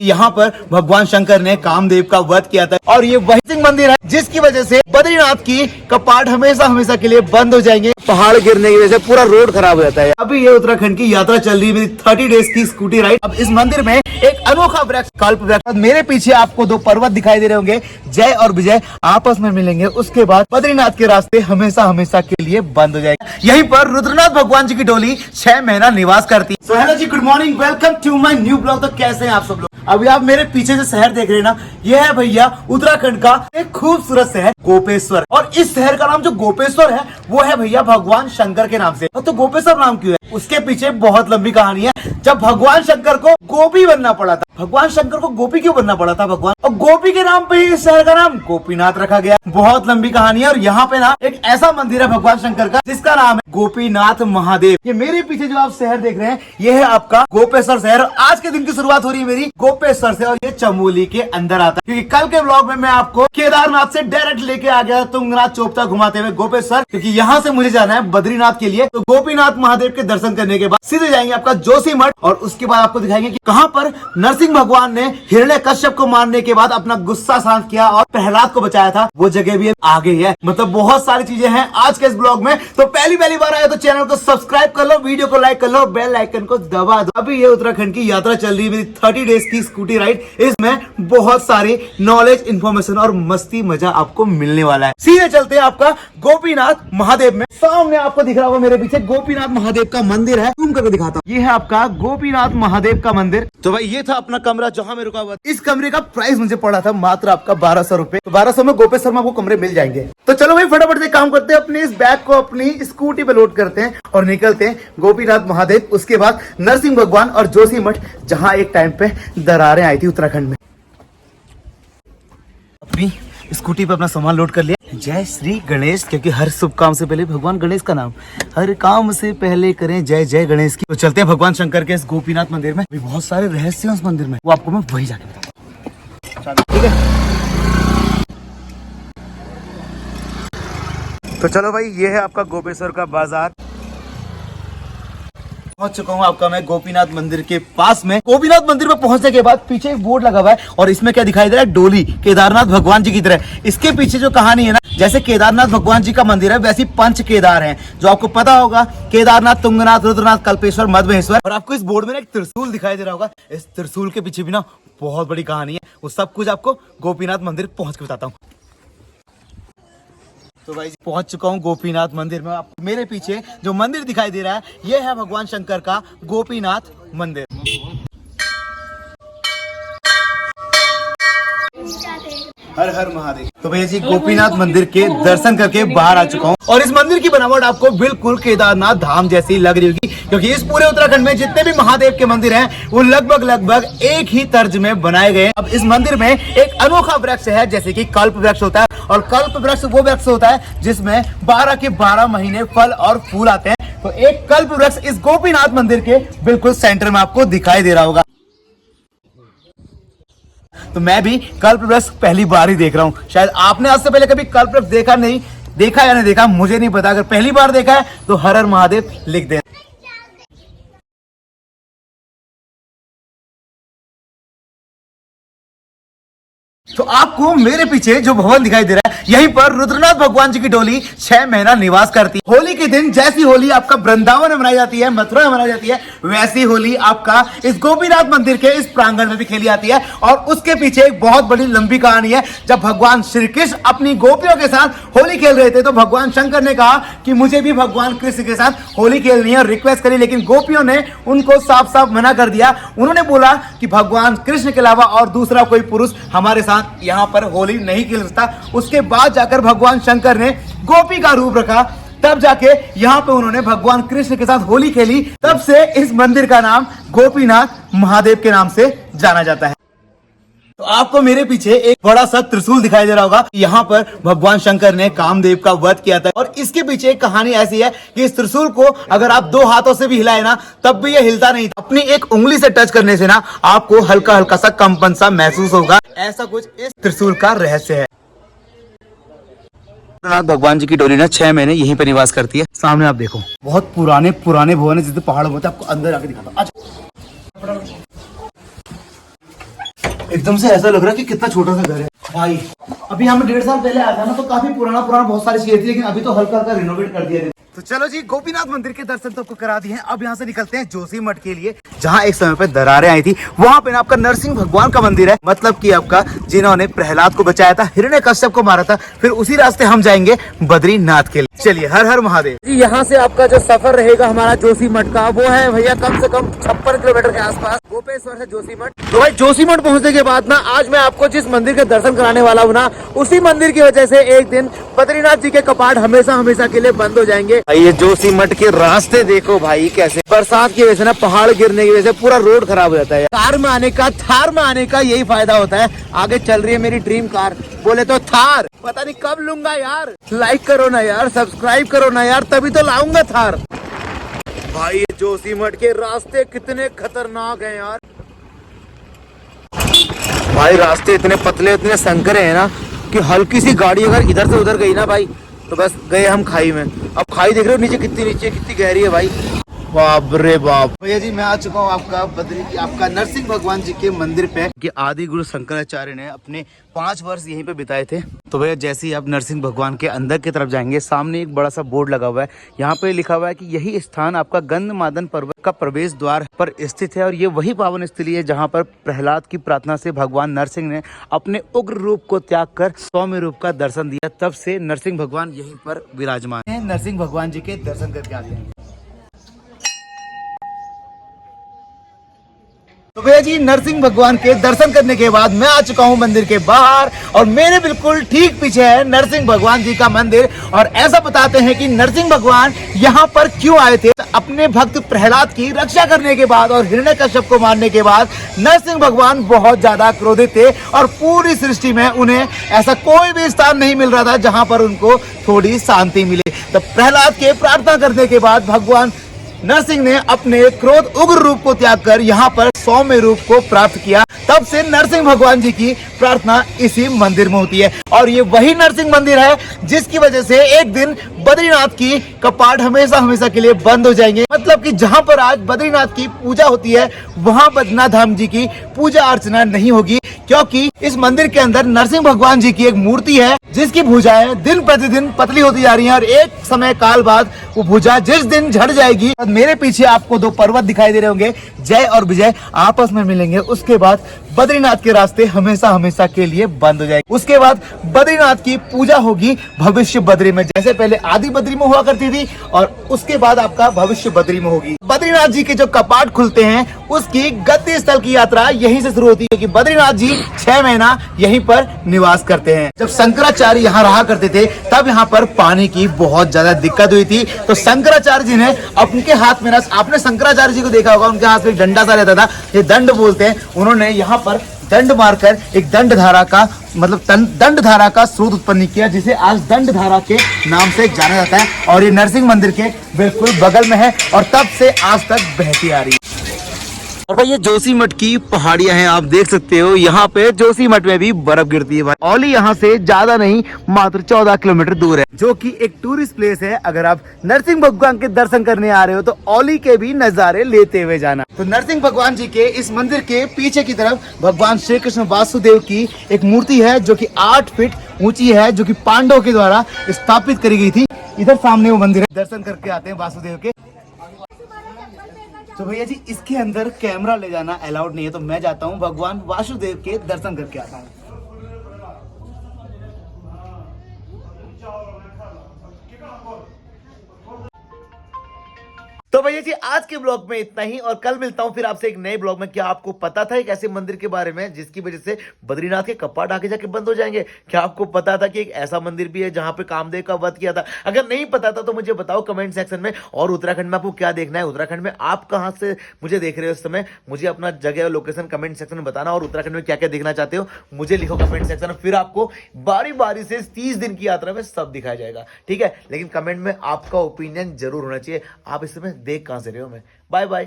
यहाँ पर भगवान शंकर ने कामदेव का वध किया था और ये वही सिंह मंदिर है जिसकी वजह से बद्रीनाथ की कपाट हमेशा हमेशा के लिए बंद हो जाएंगे। पहाड़ गिरने की वजह से पूरा रोड खराब हो जाता है। अभी ये उत्तराखंड की यात्रा चल रही है मेरी 30 डेज की स्कूटी राइड। अब इस मंदिर में एक अनोखा वृक्ष कल्प वृक्ष, मेरे पीछे आपको दो पर्वत दिखाई दे रहे होंगे, जय और विजय आपस में मिलेंगे। उसके बाद बद्रीनाथ के रास्ते हमेशा हमेशा के लिए बंद हो जाएगा। यहीं पर रुद्रनाथ भगवान जी की डोली 6 महीना निवास करती है। So hello ji, good morning, welcome to my new blog. तो कैसे हैं आप सब लोग? अभी आप मेरे पीछे जो शहर देख रहे हैं ना, ये है भैया उत्तराखंड का एक खूबसूरत शहर गोपेश्वर। और इस शहर का नाम जो गोपेश्वर है वो है भैया भगवान शंकर के नाम से। तो गोपेश्वर नाम क्यों है, उसके पीछे बहुत लंबी कहानी है। जब भगवान शंकर को गोपी बनना पड़ा था, भगवान शंकर को गोपी क्यों बनना पड़ा था भगवान, और गोपी के नाम पे ही इस शहर का नाम गोपीनाथ रखा गया। बहुत लंबी कहानी है। और यहाँ पे ना एक ऐसा मंदिर है भगवान शंकर का जिसका नाम है गोपीनाथ महादेव। ये मेरे पीछे जो आप शहर देख रहे हैं ये है आपका गोपेश्वर शहर। आज के दिन की शुरुआत हो रही है मेरी गोपेश्वर से और ये चमोली के अंदर आता है, क्योंकि कल के ब्लॉग में मैं आपको केदारनाथ से डायरेक्ट लेके आ गया तुंगनाथ चोपता घुमाते हुए गोपेश्वर, क्योंकि यहाँ से मुझे जाना है बद्रीनाथ के लिए। तो गोपीनाथ महादेव के दर्शन करने के बाद सीधे जाएंगे आपका जोशीमठ और उसके बाद आपको दिखाएंगे कि कहाँ पर नरसिंह भगवान ने हिरण्यकश्यप को मारने के बाद अपना गुस्सा शांत किया और प्रहलाद को बचाया था, वो जगह भी आ गई है। मतलब बहुत सारी चीजें हैं आज के इस ब्लॉग में। तो पहली बार आए तो चैनल को सब्सक्राइब कर लो, वीडियो को लाइक कर लो, बेल आइकन को दबा दो। अभी ये उत्तराखंड की यात्रा चल रही है मेरी 30 डेज की स्कूटी राइड। इसमें बहुत सारी नॉलेज, इन्फॉर्मेशन और मस्ती मजा आपको मिलने वाला है। सीधे चलते हैं आपका गोपीनाथ महादेव में। सामने आपको दिख रहा होगा मेरे पीछे गोपीनाथ महादेव का मंदिर है, तुम करके दिखाता हूँ। ये है आपका गोपीनाथ महादेव का मंदिर। तो भाई ये था अपना कमरा जहाँ मैं रुका हुआ। इस कमरे का प्राइस मुझे पड़ा था मात्र आपका 1200 रुपए। तो 1200 में गोपेश्वर में आपको कमरे मिल जाएंगे। तो चलो भाई फटाफट से काम करते हैं, अपने इस बैग को अपनी स्कूटी पे लोड करते हैं और निकलते हैं गोपीनाथ महादेव। उसके बाद नरसिंह भगवान और जोशीमठ, जहाँ एक टाइम पे दरारें आई थी उत्तराखंड में। अपनी स्कूटी पे अपना सामान लोड कर लिया। जय श्री गणेश, क्योंकि हर शुभ काम से पहले भगवान गणेश का नाम, हर काम से पहले करें जय जय गणेश की। तो चलते हैं भगवान शंकर के इस गोपीनाथ मंदिर में। भी बहुत सारे रहस्य हैं उस मंदिर में, वो आपको मैं वही जाके बताऊंगा। ठीक है, तो चलो भाई, ये है आपका गोपेश्वर का बाजार। पहुंच चुका हूँ आपका मैं गोपीनाथ मंदिर के पास में। गोपीनाथ मंदिर में पहुंचने के बाद पीछे एक बोर्ड लगा हुआ है और इसमें क्या दिखाई दे रहा है, डोली, केदारनाथ भगवान जी की तरह। इसके पीछे जो कहानी है ना, जैसे केदारनाथ भगवान जी का मंदिर है वैसी 5 केदार हैं, जो आपको पता होगा, केदारनाथ, तुंगनाथ, रुद्रनाथ, कल्पेश्वर, मधमहेश्वर। और आपको इस बोर्ड में एक त्रिशूल दिखाई दे रहा होगा। इस त्रिशूल के पीछे भी ना बहुत बड़ी कहानी है, वो सब कुछ आपको गोपीनाथ मंदिर पहुंच के बताता हूँ। तो भाई पहुंच चुका हूँ गोपीनाथ मंदिर में। आप मेरे पीछे जो मंदिर दिखाई दे रहा है ये है भगवान शंकर का गोपीनाथ मंदिर। हर हर महादेव। तो भैया जी गोपीनाथ मंदिर के दर्शन करके बाहर आ चुका हूँ और इस मंदिर की बनावट आपको बिल्कुल केदारनाथ धाम जैसी लग रही होगी, क्योंकि इस पूरे उत्तराखंड में जितने भी महादेव के मंदिर हैं वो लगभग एक ही तर्ज में बनाए गए हैं। अब इस मंदिर में एक अनोखा वृक्ष है, जैसे कि कल्प वृक्ष होता है, और कल्प वृक्ष वो वृक्ष होता है जिसमें 12 के 12 महीने फल और फूल आते हैं। तो एक कल्प वृक्ष इस गोपीनाथ मंदिर के बिल्कुल सेंटर में आपको दिखाई दे रहा होगा। तो मैं भी कल्प वृक्ष पहली बार ही देख रहा हूँ। शायद आपने आज से पहले कभी कल्प वृक्ष देखा या नहीं देखा मुझे नहीं पता। अगर पहली बार देखा है तो हर हर महादेव लिख दें। तो आपको मेरे पीछे जो भवन दिखाई दे रहा है यहीं पर रुद्रनाथ भगवान जी की डोली 6 महीना निवास करती है। होली के दिन जैसी होली आपका वृंदावन में मनाई जाती है, मथुरा में मनाई जाती है, वैसी होली आपका इस गोपीनाथ मंदिर के इस प्रांगण में भी खेली जाती है। और उसके पीछे एक बहुत बड़ी लंबी कहानी है। जब भगवान श्री कृष्ण अपनी गोपियों के साथ होली खेल रहे थे तो भगवान शंकर ने कहा कि मुझे भी भगवान कृष्ण के साथ होली खेलनी है और रिक्वेस्ट करी, लेकिन गोपियों ने उनको साफ साफ मना कर दिया। उन्होंने बोला कि भगवान कृष्ण के अलावा और दूसरा कोई पुरुष हमारे साथ यहाँ पर होली नहीं खेल सकता। उसके बाद जाकर भगवान शंकर ने गोपी का रूप रखा, तब जाके यहाँ पे उन्होंने भगवान कृष्ण के साथ होली खेली। तब से इस मंदिर का नाम गोपीनाथ महादेव के नाम से जाना जाता है। तो आपको मेरे पीछे एक बड़ा सा त्रिशूल दिखाई दे रहा होगा। यहाँ पर भगवान शंकर ने कामदेव का वध किया था और इसके पीछे एक कहानी ऐसी है कि इस त्रिशूल को अगर आप 2 हाथों से भी हिलाए ना तब भी ये हिलता नहीं। अपनी एक उंगली से टच करने से ना आपको हल्का हल्का सा कंपन सा महसूस होगा। ऐसा कुछ इस त्रिशूल का रहस्य है। भगवान जी की डोली ना 6 महीने यहीं पे निवास करती है। सामने आप देखो बहुत पुराने भवन है, जिससे पहाड़ होते हैं। आपको अंदर आके दिखाता हूं। एकदम से ऐसा लग रहा है कि कितना छोटा सा घर है भाई। अभी हम 1.5 साल पहले आया था ना, तो काफी पुराना बहुत सारी चीजें थी, लेकिन अभी तो हल्का हल्का रिनोवेट कर दिया। तो चलो जी, गोपीनाथ मंदिर के दर्शन तो आपको करा दिए हैं। अब यहाँ से निकलते हैं जोशीमठ के लिए, जहाँ एक समय पे दरारें आई थी। वहाँ पे ना आपका नरसिंह भगवान का मंदिर है, मतलब कि आपका जिन्होंने प्रहलाद को बचाया था, हिरण्यकश्यप को मारा था। फिर उसी रास्ते हम जाएंगे बद्रीनाथ के लिए। चलिए, हर हर महादेव। यहाँ से आपका जो सफर रहेगा हमारा जोशीमठ का, वो है भैया कम से कम 56 किलोमीटर के आसपास। गोपेश्वर है जोशीमठ। तो भाई जोशीमठ पहुँचने के बाद ना आज मैं आपको जिस मंदिर के दर्शन कराने वाला हूँ ना, उसी मंदिर की वजह से एक दिन बद्रीनाथ जी के कपाट हमेशा हमेशा के लिए बंद हो जाएंगे। ये जोशीमठ के रास्ते देखो भाई, कैसे बरसात की वजह से ना, पहाड़ गिरने की वजह से पूरा रोड खराब हो जाता है। कार में आने का, थार में आने का यही फायदा होता है। आगे चल रही है मेरी ड्रीम कार, बोले तो थार। पता नहीं कब लूंगा यार। लाइक करो ना यार, सब्सक्राइब करो ना यार, तभी तो लाऊंगा थार। भाई जोशीमठ के रास्ते कितने खतरनाक हैं यार। भाई रास्ते इतने पतले, इतने संकरे हैं ना, कि हल्की सी गाड़ी अगर इधर से उधर गई ना भाई, तो बस गए हम खाई में। अब खाई देख रहे हो नीचे कितनी गहरी है भाई। बाप रे बाप। भैया जी, मैं आ चुका हूँ आपका नरसिंह भगवान जी के मंदिर पे, कि आदि गुरु शंकराचार्य ने अपने 5 वर्ष यहीं पे बिताए थे। तो भैया जैसे ही आप नरसिंह भगवान के अंदर की तरफ जाएंगे, सामने एक बड़ा सा बोर्ड लगा हुआ है। यहाँ पे लिखा हुआ है कि यही स्थान आपका गंधमादन पर्वत का प्रवेश द्वार पर स्थित है, और ये वही पावन स्थली है जहाँ पर प्रहलाद की प्रार्थना से भगवान नरसिंह ने अपने उग्र रूप को त्याग कर सौम्य रूप का दर्शन दिया। तब से नरसिंह भगवान यहीं पर विराजमान है। नरसिंह भगवान जी के दर्शन करके आते हैं। तो भैया जी, नरसिंह भगवान के दर्शन करने के बाद मैं आ चुका हूँ मंदिर के बाहर, और मेरे बिल्कुल ठीक पीछे है नरसिंह भगवान जी का मंदिर। और ऐसा बताते हैं कि नरसिंह भगवान यहाँ पर क्यों आए थे। अपने भक्त प्रहलाद की रक्षा करने के बाद और हिरण्यकश्यप को मारने के बाद नरसिंह भगवान बहुत ज्यादा क्रोधित थे, और पूरी सृष्टि में उन्हें ऐसा कोई भी स्थान नहीं मिल रहा था जहां पर उनको थोड़ी शांति मिले। तो प्रहलाद के प्रार्थना करने के बाद भगवान नरसिंह ने अपने क्रोध उग्र रूप को त्याग कर यहाँ पर सौम्य रूप को प्राप्त किया। तब से नरसिंह भगवान जी की प्रार्थना इसी मंदिर में होती है, और ये वही नरसिंह मंदिर है जिसकी वजह से एक दिन बद्रीनाथ की कपाट हमेशा हमेशा के लिए बंद हो जाएंगे। मतलब कि जहाँ पर आज बद्रीनाथ की पूजा होती है, वहाँ बद्रीनाथ धाम जी की पूजा अर्चना नहीं होगी, क्योंकि इस मंदिर के अंदर नरसिंह भगवान जी की एक मूर्ति है जिसकी भुजाएं दिन प्रतिदिन पतली होती जा रही हैं, और एक समय काल बाद वो भुजा जिस दिन झड़ जाएगी, मेरे पीछे आपको 2 पर्वत दिखाई दे रहे होंगे, जय और विजय आपस में मिलेंगे। उसके बाद बद्रीनाथ के रास्ते हमेशा हमेशा के लिए बंद हो जाएंगे। उसके बाद बद्रीनाथ की पूजा होगी भविष्य बद्री में, जैसे पहले आदि बद्री में हुआ करती थी, और उसके बाद आपका भविष्य बद्री में होगी। बद्रीनाथ जी के जो कपाट खुलते हैं, उसकी गति स्थल की यात्रा यहीं से शुरू होती है, क्योंकि बद्रीनाथ जी 6 महीना यहीं पर निवास करते हैं। जब शंकराचार्य यहाँ रहा करते थे, तब यहाँ पर पानी की बहुत ज्यादा दिक्कत हुई थी। तो शंकराचार्य जी ने उनके हाथ में ना, आपने शंकराचार्य जी को देखा होगा, उनके हाथ में एक डंडा सा रहता था, ये दंड बोलते हैं। उन्होंने यहाँ पर दंड मारकर एक दंड धारा का, मतलब दंड धारा का स्रोत उत्पन्न किया, जिसे आज दंड धारा के नाम से जाना जाता है। और ये नरसिंह मंदिर के बिल्कुल बगल में है, और तब से आज तक बहती आ रही है। और भाई ये जोशीमठ की पहाड़ियां हैं, आप देख सकते हो। यहाँ पे जोशीमठ में भी बर्फ गिरती है भाई। औली यहाँ से ज्यादा नहीं, मात्र 14 किलोमीटर दूर है, जो कि एक टूरिस्ट प्लेस है। अगर आप नरसिंह भगवान के दर्शन करने आ रहे हो, तो औली के भी नजारे लेते हुए जाना। तो नरसिंह भगवान जी के इस मंदिर के पीछे की तरफ भगवान श्री कृष्ण वासुदेव की एक मूर्ति है, जो की 8 फीट ऊंची है, जो की पांडवों के द्वारा स्थापित करी गई थी। इधर सामने वो मंदिर है, दर्शन करके आते हैं वासुदेव के। तो भैया जी, इसके अंदर कैमरा ले जाना अलाउड नहीं है, तो मैं जाता हूँ भगवान वासुदेव के दर्शन करके आता हूँ। तो भैया जी, आज के ब्लॉग में इतना ही, और कल मिलता हूं फिर आपसे एक नए ब्लॉग में। क्या आपको पता था एक ऐसे मंदिर के बारे में जिसकी वजह से बद्रीनाथ के कपाट आगे जाके बंद हो जाएंगे? क्या आपको पता था कि एक ऐसा मंदिर भी है जहां पे कामदेव का वध किया था? अगर नहीं पता था तो मुझे बताओ कमेंट सेक्शन में। और उत्तराखंड में आपको क्या देखना है, उत्तराखंड में आप कहां से मुझे देख रहे हो इस समय, मुझे अपना जगह और लोकेशन कमेंट सेक्शन में बताना। और उत्तराखंड में क्या क्या देखना चाहते हो मुझे लिखो कमेंट सेक्शन में, फिर आपको बारी बारी से 30 दिन की यात्रा में सब दिखाया जाएगा, ठीक है? लेकिन कमेंट में आपका ओपिनियन जरूर होना चाहिए। आप इस समय देख कहां से रहे हो? मैं बाय बाय।